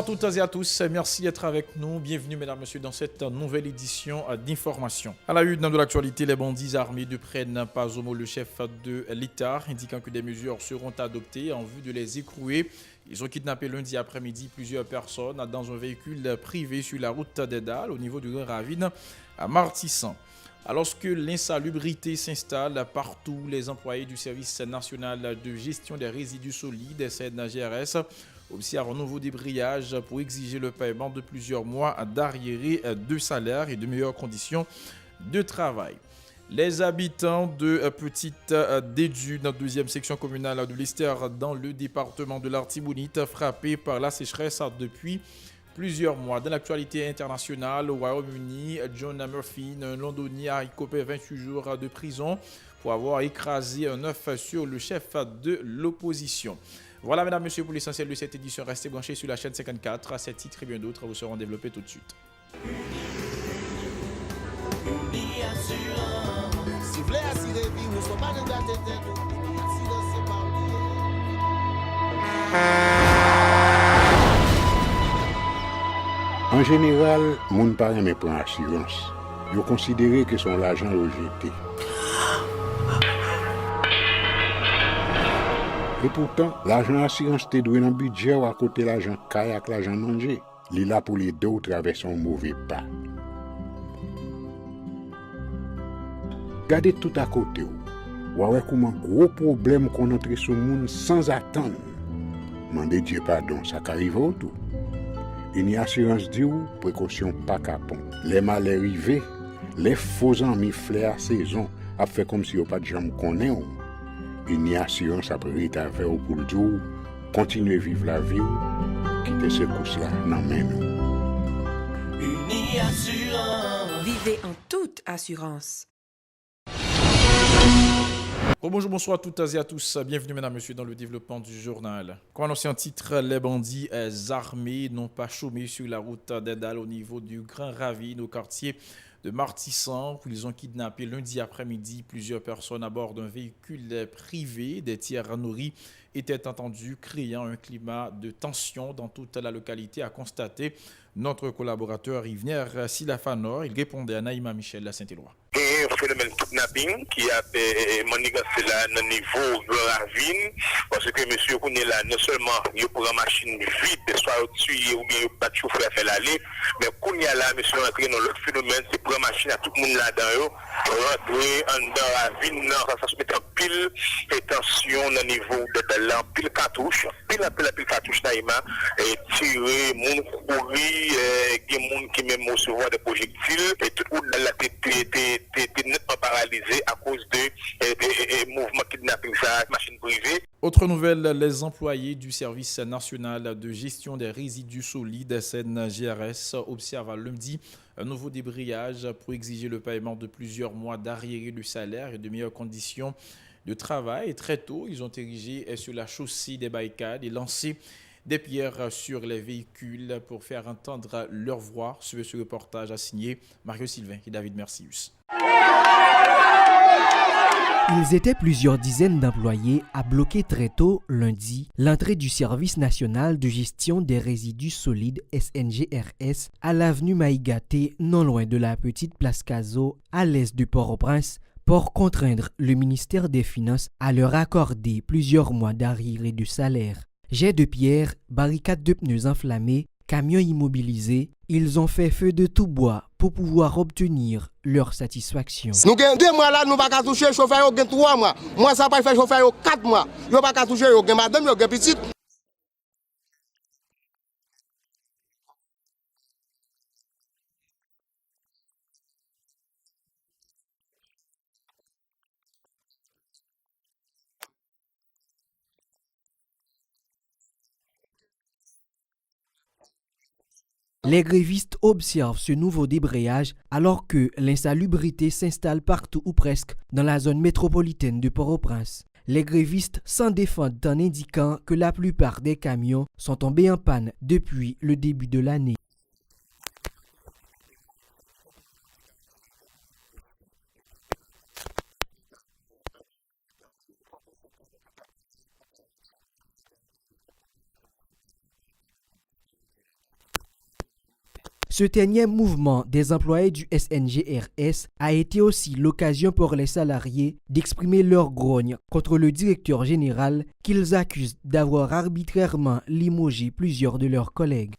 à toutes et à tous, merci d'être avec nous. Bienvenue mesdames et messieurs dans cette nouvelle édition d'information. À la une de l'actualité, les bandits armés ne prennent pas au mot le chef de l'État, indiquant que des mesures seront adoptées en vue de les écrouer. Ils ont kidnappé lundi après-midi plusieurs personnes dans un véhicule privé sur la route des Dalles au niveau du Grand Ravine à Martissan. Alors que l'insalubrité s'installe partout, les employés du service national de gestion des résidus solides, SNGRS, observent un nouveau débrayage pour exiger le paiement de plusieurs mois d'arriérés de salaire et de meilleures conditions de travail. Les habitants de Petite Dédu, notre deuxième section communale de l'Ester dans le département de l'Artibonite, frappés par la sécheresse depuis plusieurs mois. Dans l'actualité internationale, au Royaume-Uni, John Murphy, un Londonien, a écopé 28 jours de prison pour avoir écrasé un œuf sur le chef de l'opposition. Voilà, mesdames, messieurs, pour l'essentiel de cette édition. Restez branchés sur la chaîne 54. Ces titres et bien d'autres vous seront développés tout de suite. En général, moun pa reme pran assurance. Yo considéré que son l'argent rejeté. Et pourtant, l'argent assurance te doué dans budget ou à côté l'argent caille avec l'argent mangé. Li là pour les deux ou traverser un mauvais pas. Gardez tout à côté ou. Ouais comment gros problème qu'on entre sur moun sans attendre. Mandez Dieu pardon, ça qu'arrive au tout. Une assurance dit ou précaution pas capon. Les malheurs arrivés, les faux amis flair saison a fait comme si on pas de jambe connaît. Une assurance après ta faire pour le jour, continuer vivre la vie, quitter ce coup-là dans main nous. Une assurance. Vivez en toute assurance. Bonjour, bonsoir à toutes et à tous. Bienvenue, mesdames et messieurs, dans le développement du journal. Comme annoncé en titre, les bandits armés n'ont pas chômé sur la route des Dalles au niveau du Grand Ravine, au quartier de Martissan, où ils ont kidnappé lundi après-midi plusieurs personnes à bord d'un véhicule privé. Des tirs nourris étaient entendus, créant un climat de tension dans toute la localité, a constaté notre collaborateur Yvnier Silafanor. Il répondait à Naïma Michel à Saint-Éloi. Un phénomène kidnapping qui a manigancé là dans le niveau de la ravine parce que monsieur connaît là non seulement il prend une machine vide soit tuer ou bien pas chauffeur faire l'aller mais qu'on y a là monsieur entrer dans l'autre phénomène c'est prendre machine à tout le monde là dedans rentrer en dans la ravine ça se met en pile et tension dans le niveau de là pile cartouche pile cartouche naïma et tirer moun courir des moun qui même recevoir des projectiles et tout le monde dans la tête nettement paralysé à cause de mouvements kidnapping, ça, machine privée. Autre nouvelle, les employés du service national de gestion des résidus solides SNGRS observent lundi un nouveau débrayage pour exiger le paiement de plusieurs mois d'arriérés de salaire et de meilleures conditions de travail. Et très tôt, ils ont érigé sur la chaussée des barricades et lancé des pierres sur les véhicules pour faire entendre leur voix. Suivez ce reportage à signer Mario Sylvain et David Mercius. Ils étaient plusieurs dizaines d'employés à bloquer très tôt lundi l'entrée du service national de gestion des résidus solides SNGRS à l'avenue Maïgaté, non loin de la petite place Cazo, à l'est du Port-au-Prince, pour contraindre le ministère des Finances à leur accorder plusieurs mois d'arriérés de salaire. Jets de pierre, barricades de pneus enflammés, camions immobilisés, ils ont fait feu de tout bois pour pouvoir obtenir leur satisfaction. Nous avons 2 mois là, nous ne pouvons pas toucher le chauffeur, nous avons 3 mois. Moi, ça pas fait chauffeur 4 mois. Nous ne pouvons pas toucher madame, nous avons petite. Les grévistes observent ce nouveau débrayage alors que l'insalubrité s'installe partout ou presque dans la zone métropolitaine de Port-au-Prince. Les grévistes s'en défendent en indiquant que la plupart des camions sont tombés en panne depuis le début de l'année. Ce énième mouvement des employés du SNGRS a été aussi l'occasion pour les salariés d'exprimer leur grogne contre le directeur général qu'ils accusent d'avoir arbitrairement limogé plusieurs de leurs collègues.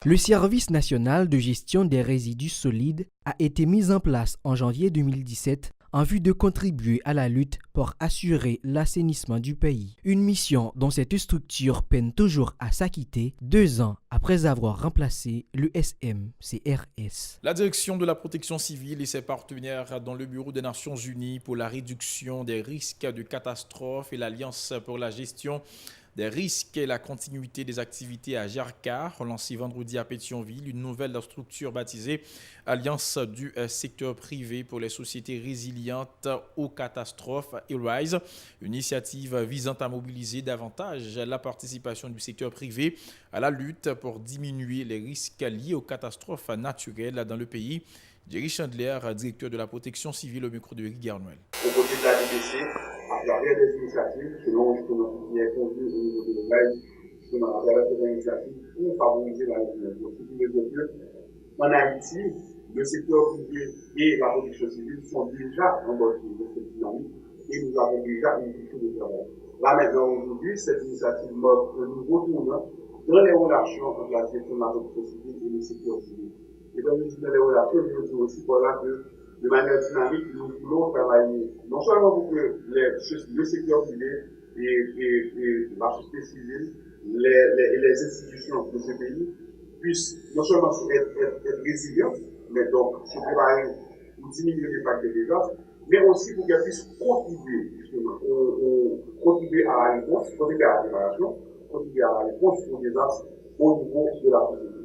Le Service national de gestion des résidus solides a été mis en place en janvier 2017 en vue de contribuer à la lutte pour assurer l'assainissement du pays. Une mission dont cette structure peine toujours à s'acquitter 2 ans après avoir remplacé le SMCRS. La direction de la protection civile et ses partenaires dans le Bureau des Nations Unies pour la réduction des risques de catastrophes et l'Alliance pour la gestion des risques et la continuité des activités à Jarka ont lancé vendredi à Pétionville une nouvelle structure baptisée Alliance du secteur privé pour les sociétés résilientes aux catastrophes ERISE, une initiative visant à mobiliser davantage la participation du secteur privé à la lutte pour diminuer les risques liés aux catastrophes naturelles dans le pays. Jerry Chandler, directeur de la protection civile au micro de Rick Garnuel. Au côté de la DPC, à travers des initiatives, selon justement ce qui est convenu au niveau de l'ERISE, justement à travers ces initiatives pour favoriser la résilience. Ce qui veut dire qu'en Haïti, le secteur privé et la protection civile sont déjà en bonne cette dynamique et nous avons déjà une culture de travail. Là maintenant, aujourd'hui, cette initiative marque un nouveau tournant dans les relations entre la direction de la protection civile et le secteur privé. Et dans les relations, je veux dire aussi par là que de manière dynamique, nous voulons travailler non seulement pour que le secteur privé et la société civile, les institutions de ce pays puissent non seulement être résilients, mais donc se préparer pour diminuer l'impact des désastres, mais aussi pour qu'elles puissent contribuer justement, contribuer à la réponse, contribuer à la préparation, contribuer à la réponse aux désastres au niveau de la société.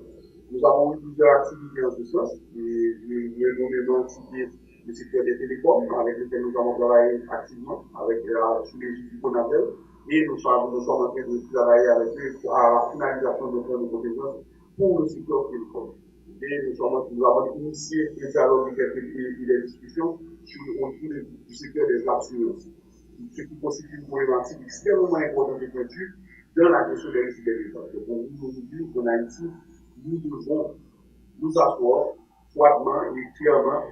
Nous avons eu plusieurs activités en ce sens, et nommément cité le secteur des télécoms, avec lequel nous avons travaillé activement, avec sous l'égide du CONATEL, et nous sommes en train de travailler avec eux à la finalisation de notre compétences pour le secteur télécom. Et nous avons initié un dialogue et des discussions sur le contrôle du secteur des assurances, ce qui constitue une problématique extrêmement importante et pointue dans la question des risques des désastres. Donc, aujourd'hui, en Haïti, nous devons nous asseoir froidement et clairement,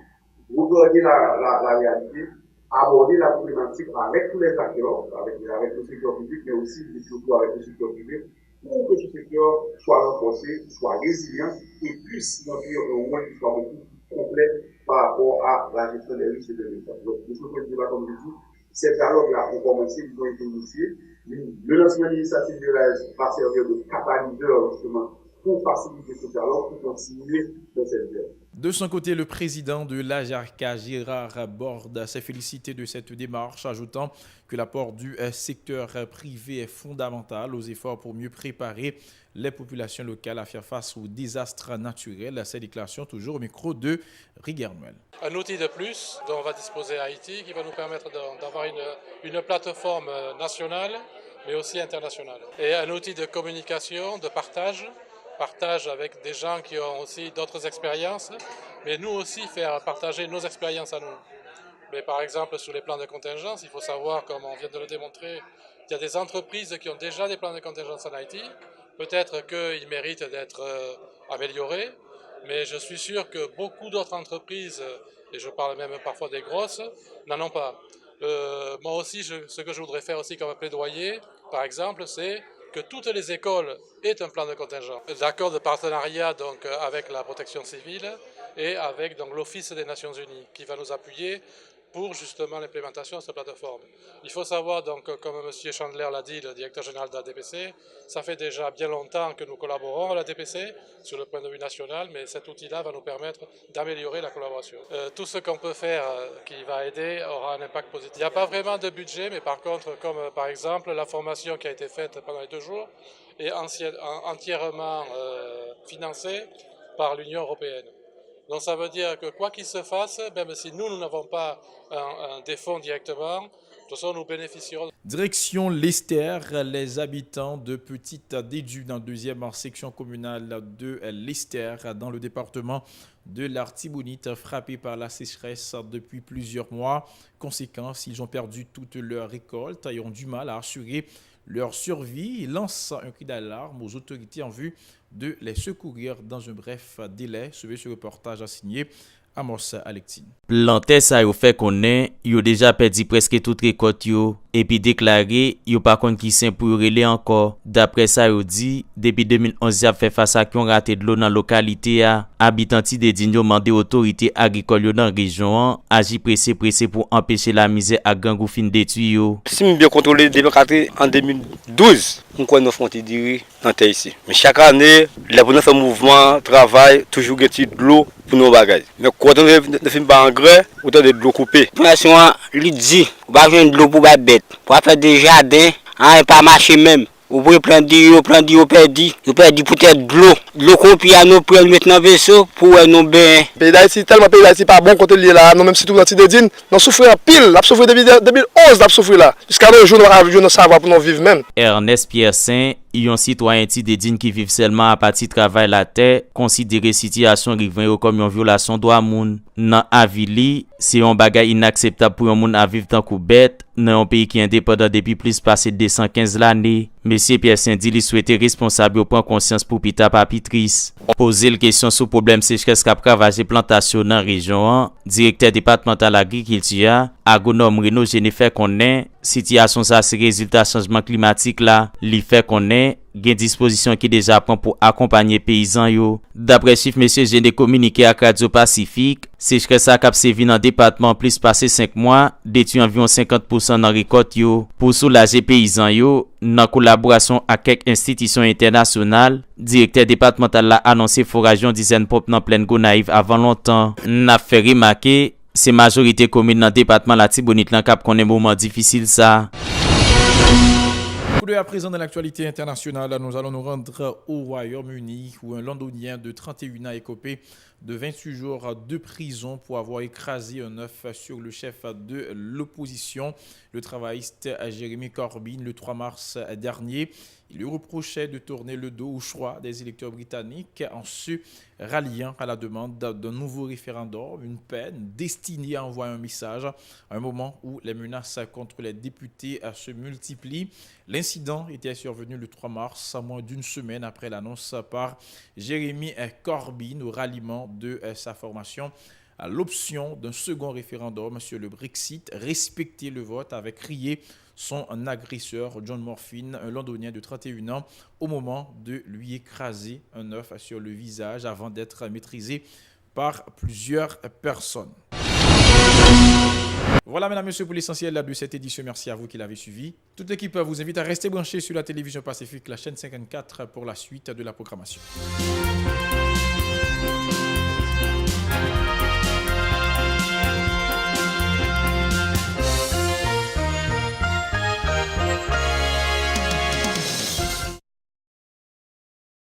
regarder la réalité, aborder la problématique avec tous les acteurs, avec le secteur public, mais aussi et surtout avec le secteur privé, pour que ce secteur soit renforcé, soit résilient et puisse remplir un rôle qui soit beaucoup plus complet par rapport à la gestion des risques et des désastres. Donc, de ce point de vue-là, comme je dis, ces dialogues-là ont commencé, ils ont été initiés. Le lancement de l'initiative de l'AS va servir de catalyseur, justement, pour faciliter ce dialogue, pour continuer dans cette guerre. De son côté, le président de l'AJARCA, Gérard Borde, s'est félicité de cette démarche, ajoutant que l'apport du secteur privé est fondamental aux efforts pour mieux préparer les populations locales à faire face aux désastres naturels. Ces déclarations toujours au micro de Riguermuel. Un outil de plus dont va disposer Haïti qui va nous permettre d'avoir une plateforme nationale mais aussi internationale. Et un outil de communication, de partage avec des gens qui ont aussi d'autres expériences, mais nous aussi faire partager nos expériences à nous. Mais par exemple, sur les plans de contingence, il faut savoir, comme on vient de le démontrer, qu'il y a des entreprises qui ont déjà des plans de contingence en Haïti. Peut-être qu'ils méritent d'être améliorés, mais je suis sûr que beaucoup d'autres entreprises, et je parle même parfois des grosses, n'en ont pas. Moi aussi, ce que je voudrais faire aussi comme plaidoyer, par exemple, c'est que toutes les écoles aient un plan de contingent. D'accord de partenariat donc, avec la protection civile et avec donc, l'Office des Nations Unies qui va nous appuyer pour justement l'implémentation de cette plateforme. Il faut savoir, donc, comme M. Chandler l'a dit, le directeur général de la DPC, ça fait déjà bien longtemps que nous collaborons à la DPC sur le point de vue national, mais cet outil-là va nous permettre d'améliorer la collaboration. Tout ce qu'on peut faire qui va aider aura un impact positif. Il n'y a pas vraiment de budget, mais par contre, comme par exemple la formation qui a été faite pendant les 2 jours est entièrement financée par l'Union européenne. Donc ça veut dire que quoi qu'il se fasse, même si nous n'avons pas des fonds directement, de toute façon nous bénéficierons. Direction l'Esther, les habitants de Petite Dédu dans la deuxième section communale de l'Esther dans le département de l'Artibonite, frappés par la sécheresse depuis plusieurs mois. Conséquence, ils ont perdu toute leur récolte et ont du mal à assurer leur survie. Ils lancent un cri d'alarme aux autorités en vue de les secourir dans un bref délai. Suivez ce reportage signé Amos Alektine. Planter ça yo fait connaît, yo déjà perdu presque toute récolte yo et puis déclaré yo pas contre qui sain pour reler encore. D'après ça yo dit depuis 2011 y a fait face à qui ont raté de l'eau dans localité a habitants de Digno mandé autorité agricole dans région agir pressé pour empêcher la misère à gangou fin détruit yo. Si me bien contrôler des localités en 2012, on connaît frontière direct dans terre ici. Mais chaque année, les bonnes fait mouvement, travail, toujours geti de l'eau pour nos bagages. Mais quand on ne fait pas engrais, autant de l'eau coupée. Population lui dit, on va jouer de l'eau pour la bête, pour faire des jardins, et pas marcher même. Vous pouvez prendre du perdu peut-être de l'eau qu'on à nous prendre maintenant vaisseau pour nous bien. Pays d'Haïti, tellement pays d'Haïti pas bon côté lié là, nous même si tout l'anti de Dine, nous souffrons en pile, nous souffrons depuis 2011, nous souffrons là. Jusqu'à nos jours, nous ne savons pas pour nous vivre même. Ernest Pierre Saint, un citoyen de Dine qui vivent seulement à partir de travail la terre, considérer situation riveraine comme une violation droit moun. Dans Avili, c'est un bagage inacceptable pour un moun à vivre tant que bête dans un pays qui est indépendant depuis plus passé de 215 l'année. Monsieur Pierre Saint dit qu'il souhaitait responsable prendre conscience pour pita papitrice. Poser la question sur le problème sécheresse qui a ravagé plantation dans la région, directeur départemental agriculture, agronome Renaud Jennifer connaît situation ça c'est résultat changement climatique là, li fait connaît gen disposition qui déjà prend pour accompagner paysans yo. D'après chiffre monsieur Géné communiqué à Radio Pacifique, sécheresse a cap sévi dans département plus passé 5 mois, détruit environ 50% dans récolte yo. Pour soulager paysans yo, dans collaboration avec quelques institutions internationales, directeur départemental l'a annoncé forage une dizaine pop dans pleine Gonaïve avant longtemps. N'a fait remarquer c'est majorité commune dans département la Tibonite là cap connaît moment difficile ça. À présent dans l'actualité internationale, nous allons nous rendre au Royaume-Uni où un Londonien de 31 ans est écopé de 28 jours de prison pour avoir écrasé un œuf sur le chef de l'opposition, le travailliste Jeremy Corbyn, le 3 mars dernier. Il lui reprochait de tourner le dos au choix des électeurs britanniques en se ralliant à la demande d'un nouveau référendum, une peine destinée à envoyer un message à un moment où les menaces contre les députés se multiplient. L'incident était survenu le 3 mars, à moins d'une semaine après l'annonce par Jeremy Corbyn au ralliement de sa formation à l'option d'un second référendum sur le Brexit. Respecter le vote avait crié son agresseur John Morphin, un Londonien de 31 ans, au moment de lui écraser un œuf sur le visage avant d'être maîtrisé par plusieurs personnes. Voilà, mesdames et messieurs, pour l'essentiel de cette édition. Merci à vous qui l'avez suivi. Toute l'équipe vous invite à rester branchés sur la télévision Pacifique, la chaîne 54, pour la suite de la programmation.